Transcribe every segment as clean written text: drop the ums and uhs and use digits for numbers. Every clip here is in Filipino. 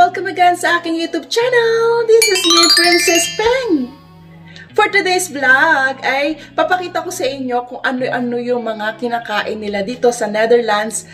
Welcome again sa aking YouTube channel. This is me, Princess Peng. For today's vlog ay papakita ko sa inyo kung ano-ano yung mga kinakain nila dito sa Netherlands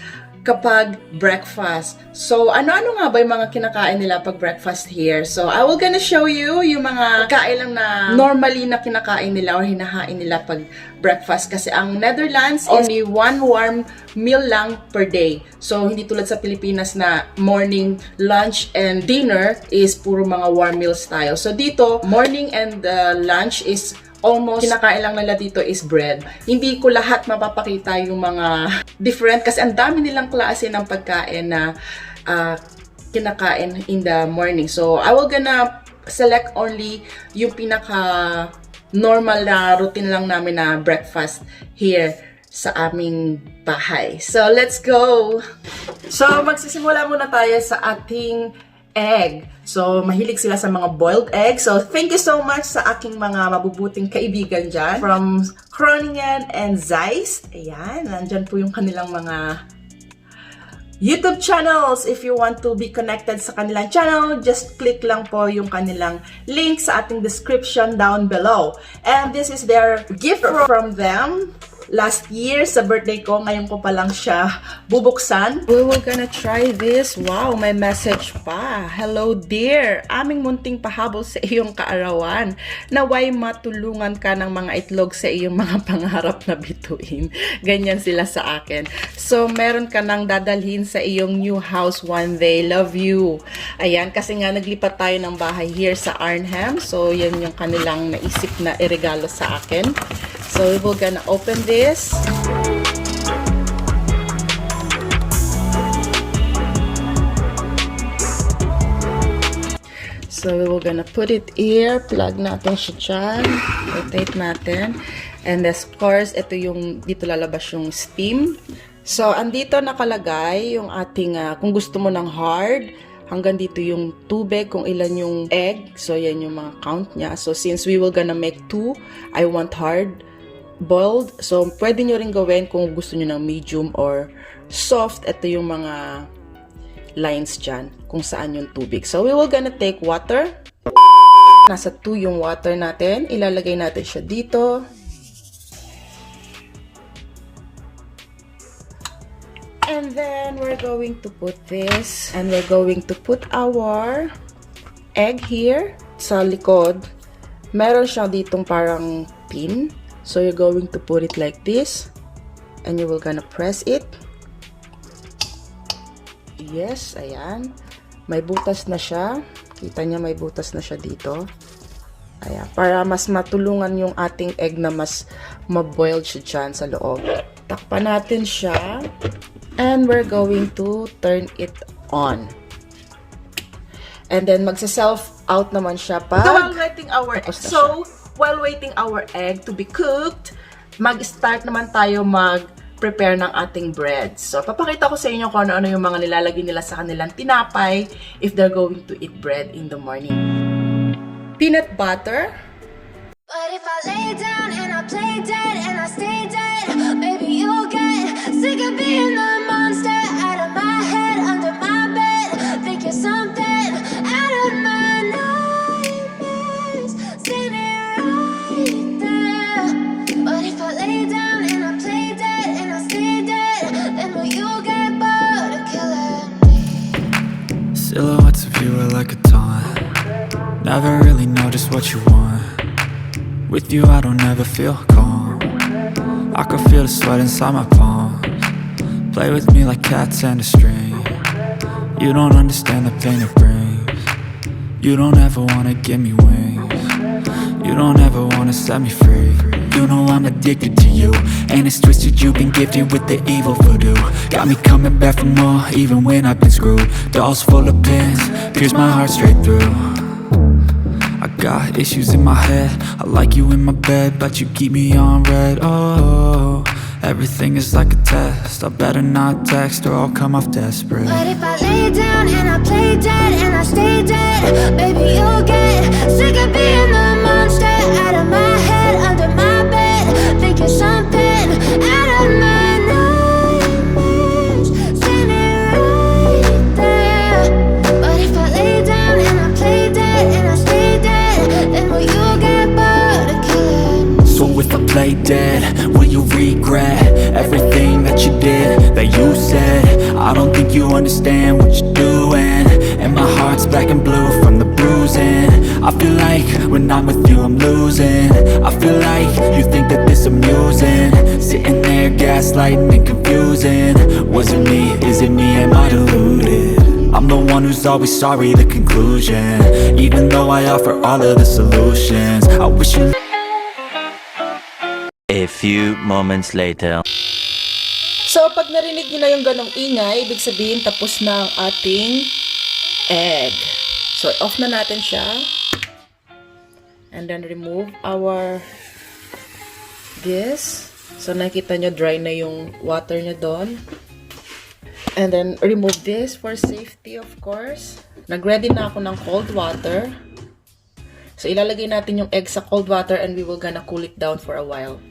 kapag breakfast. So, ano-ano nga ba yung mga kinakain nila pag breakfast here? So, I will gonna show you yung mga kain lang na normally na kinakain nila or hinahain nila pag breakfast. Kasi ang Netherlands, only one warm meal lang per day. So, hindi tulad sa Pilipinas na morning, lunch, and dinner is puro mga warm meals tayo. So, dito, morning and lunch is almost kinakain lang nila dito is bread. Hindi ko lahat mapapakita yung mga different kasi ang dami nilang klase ng pagkain na kinakain in the morning. So, I will gonna select only yung pinaka normal na routine lang namin na breakfast here sa aming bahay. So, let's go! So, magsisimula muna tayo sa ating egg. So, mahilig sila sa mga boiled egg. So, thank you so much sa aking mga mabubuting kaibigan dyan. From Groningen and Zeiss. Ayan, nandyan po yung kanilang mga YouTube channels. If you want to be connected sa kanilang channel, just click lang po yung kanilang link sa ating description down below. And this is their gift from them. Last year, sa birthday ko, ngayon ko pa lang siya bubuksan. We were gonna try this. Wow, may message pa. Hello dear, aming munting pahabol sa iyong kaarawan. Naway matulungan ka ng mga itlog sa iyong mga pangarap na bituin. Ganyan sila sa akin. So, meron ka nang dadalhin sa iyong new house one day. Love you. Ayan, kasi nga naglipat tayo ng bahay here sa Arnhem. So, yan yung kanilang naisip na iregalo sa akin. So, we're gonna open this. So, we're gonna put it here. Plug natin siya dyan. Rotate natin. And of course, ito yung, dito lalabas yung steam. So, andito nakalagay yung ating, kung gusto mo ng hard, hanggang dito yung tubig, kung ilan yung egg. So, yan yung mga count niya. So, since we will gonna make 2, I want hard boiled. So, pwede nyo rin gawin kung gusto nyo ng medium or soft. Ito yung mga lines dyan, kung saan yung tubig. So, we will gonna take water. Nasa 2 yung water natin. Ilalagay natin siya dito. And then, we're going to put this. And we're going to put our egg here. Sa likod, meron siya ditong parang pin. So, you're going to put it like this. And you will gonna press it. Yes, ayan. May butas na siya. Kita niya may butas na siya dito. Ayan. Para mas matulungan yung ating egg na mas maboiled siya dyan sa loob. Takpan natin siya. And we're going to turn it on. And then, magsa-self out naman siya pa. While waiting our egg to be cooked, mag-start naman tayo mag-prepare ng ating bread. So, papakita ko sa inyo kung ano-ano yung mga nilalagay nila sa kanilang tinapay if they're going to eat bread in the morning. Peanut butter. But if I lay down and I play dead and I stay dead, maybe you'll get sick of being the monster out of my head, under my bed. Think you're something out of my nightmares. Seen it right there. But if I lay down and I play dead and I stay dead, then will you get bored of killing me? Silhouettes of you are like a taunt. Never really know just what you want. With you I don't ever feel calm. I can feel the sweat inside my palms. Play with me like cats and a string. You don't understand the pain it brings. You don't ever wanna give me wings. You don't ever wanna set me free. You know I'm addicted to you, and it's twisted, you've been gifted with the evil voodoo. Got me coming back for more, even when I've been screwed. Dolls full of pins, pierce my heart straight through. I got issues in my head, I like you in my bed, but you keep me on red. Oh, everything is like a test, I better not text or I'll come off desperate. But if I lay down and I play dead and I stay dead, baby you'll get sick of being the monster out of my head, under my bed. Think you're something out of my nightmares. Seen it right there. But if I lay lay dead? Will you regret everything that you did, that you said? I don't think you understand what you're doing, and my heart's black and blue from the bruising. I feel like when I'm with you I'm losing. I feel like you think that this amusing, sitting there gaslighting and confusing. Was it me? Is it me? Am I deluded? I'm the one who's always sorry, the conclusion. Even though I offer all of the solutions, I wish you. A few moments later. So, pag narinig nyo na yung ganong ingay, ibig sabihin tapos na ang ating egg. So, off na natin siya. And then remove our this. So, nakita nyo dry na yung water niya doon. And then remove this for safety, of course. Nag-ready na ako ng cold water. So, ilalagay natin yung egg sa cold water and we will gonna cool it down for a while.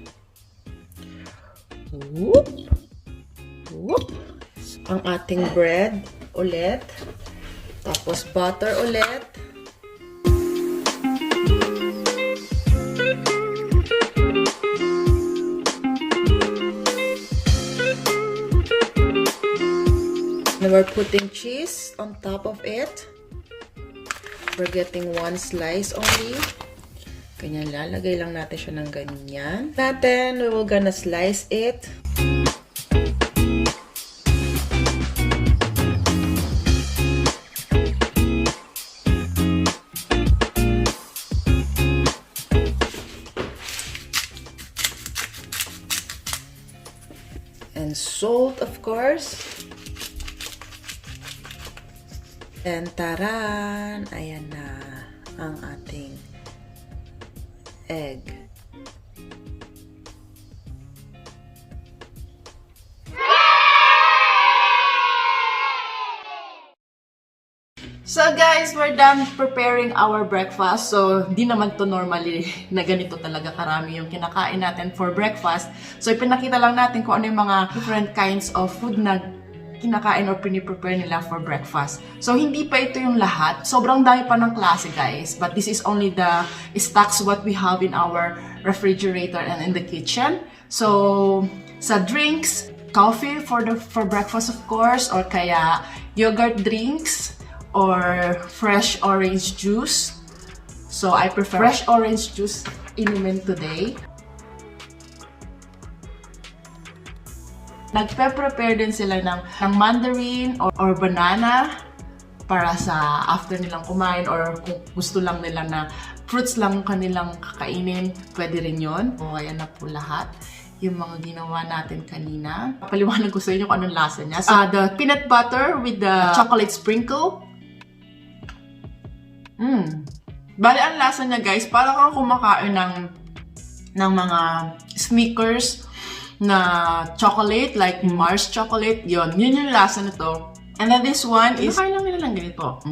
Whoop! Whoop! Ang ating bread ulit. Tapos butter ulit. And we're putting cheese on top of it. We're getting one slice only. Ganyan, lalagay lang natin siya ng ganyan. We will gonna slice it. And salt, of course. And taran! Ayan na ang ating egg. So guys, we're done preparing our breakfast. So, di naman to normally na ganito talaga karami yung kinakain natin for breakfast. So, ipinakita lang natin kung ano yung mga different kinds of food na kinakain or piniprepare nila for breakfast. So, hindi pa ito yung lahat. Sobrang dami pa ng klase, guys. But this is only the stocks what we have in our refrigerator and in the kitchen. So, sa drinks, coffee for breakfast, of course, or kaya yogurt drinks, or fresh orange juice. So, I prefer fresh orange juice inumin today. Nagpe-prepare din sila ng mandarin or banana para sa after nilang kumain, or kung gusto lang nila na fruits lang kanilang kakainin, pwede rin yun. O, ayan na po lahat yung mga ginawa natin kanina. Paliwanag ko sa inyo kung anong lasa niya. So, the peanut butter with the chocolate sprinkle. Bali, ang lasa niya, guys, parang kang kumakain ng mga Snickers na chocolate, like Mars chocolate. Yun yung lasa nito. And then this one is, kain lang nila lang ganito.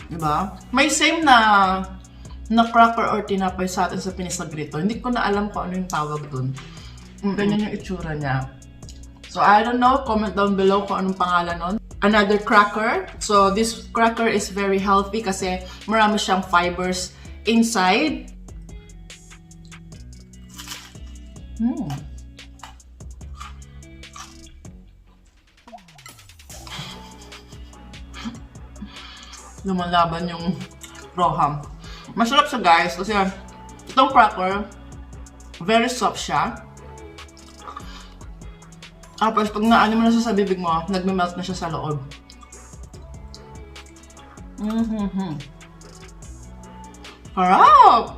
Diba? May same na cracker or tinapay sa atin sa Pinas na grito. Hindi ko na alam kung ano yung tawag dun. Ganyan yung itsura niya. So, I don't know. Comment down below kung anong pangalan nun. Another cracker. So, this cracker is very healthy kasi marami siyang fibers inside. Lumalaban yung roham. Masarap siya, guys, kasi itong cracker, very soft siya. Tapos pag naano mo na siya sa bibig mo, nagme-melt na siya sa loob. Harap!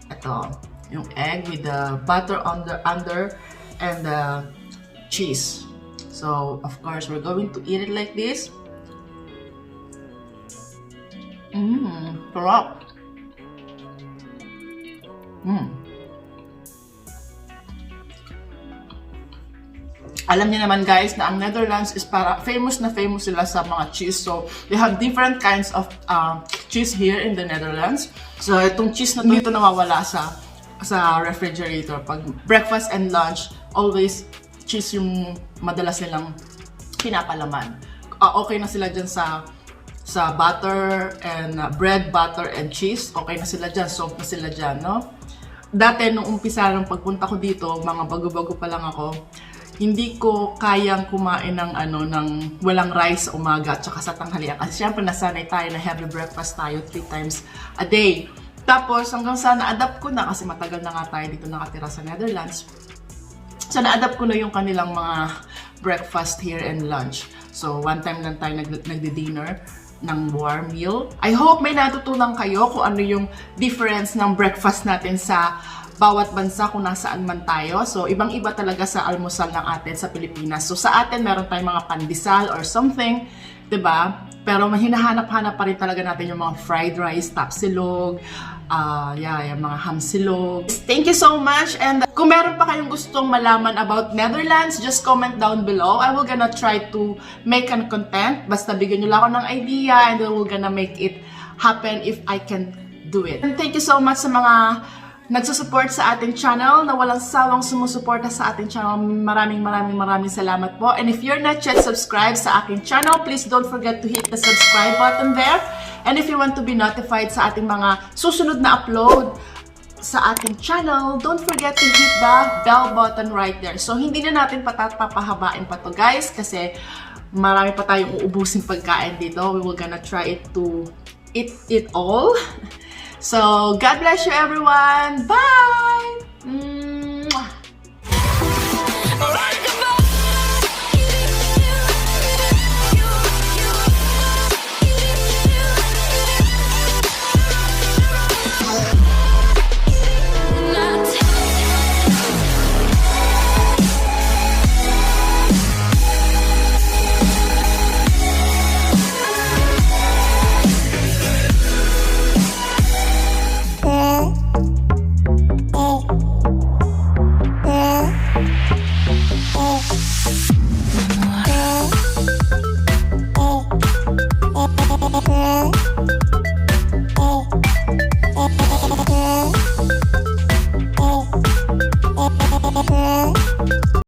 Ito, yung egg with the butter under and the cheese. So, of course, we're going to eat it like this. Harap! Alam niyo naman, guys, na ang Netherlands is famous na famous sila sa mga cheese. So, they have different kinds of cheese here in the Netherlands. So, itong cheese na ito nawawala sa refrigerator. Pag breakfast and lunch, always cheese yung madalas nilang pinapalaman. Okay na sila dyan sa sa butter and bread, butter and cheese. Okay na sila dyan, soft na sila dyan, no? Dati nung umpisa ng pagpunta ko dito, mga bago-bago pa lang ako, hindi ko kayang kumain ng ng walang rice sa umaga at saka sa tanghalian. Kasi syempre nasanay tayo na heavy breakfast tayo 3 times a day. Tapos hanggang sa na-adapt ko na, kasi matagal na nga tayo dito nakatira sa Netherlands. So na-adapt ko na yung kanilang mga breakfast here and lunch. So one time lang tayo nagdi-dinner ng warm meal. I hope may natutunan kayo kung ano yung difference ng breakfast natin sa bawat bansa kung nasaan man tayo. So, ibang-iba talaga sa almusal ng atin sa Pilipinas. So, sa atin, meron tayong mga pandesal or something, 'di ba? Pero hinahanap-hanap pa rin talaga natin yung mga fried rice, tapsilog, yung mga hamsilog. Thank you so much. And kung meron pa kayong gustong malaman about Netherlands, just comment down below. I will gonna try to make an content. Basta bigyan nyo lang ako ng idea and then we're gonna make it happen if I can do it. And thank you so much sa mga nagsusupport sa ating channel, na walang sawang sumusuporta sa ating channel. Maraming salamat po. And if you're not yet subscribed sa aking channel, please don't forget to hit the subscribe button there. And if you want to be notified sa ating mga susunod na upload sa ating channel, don't forget to hit the bell button right there. So, hindi na natin papahabain pa to guys, kasi marami pa tayong uubusing pagkain dito. We will gonna try it to eat it all. So, God bless you everyone. Bye!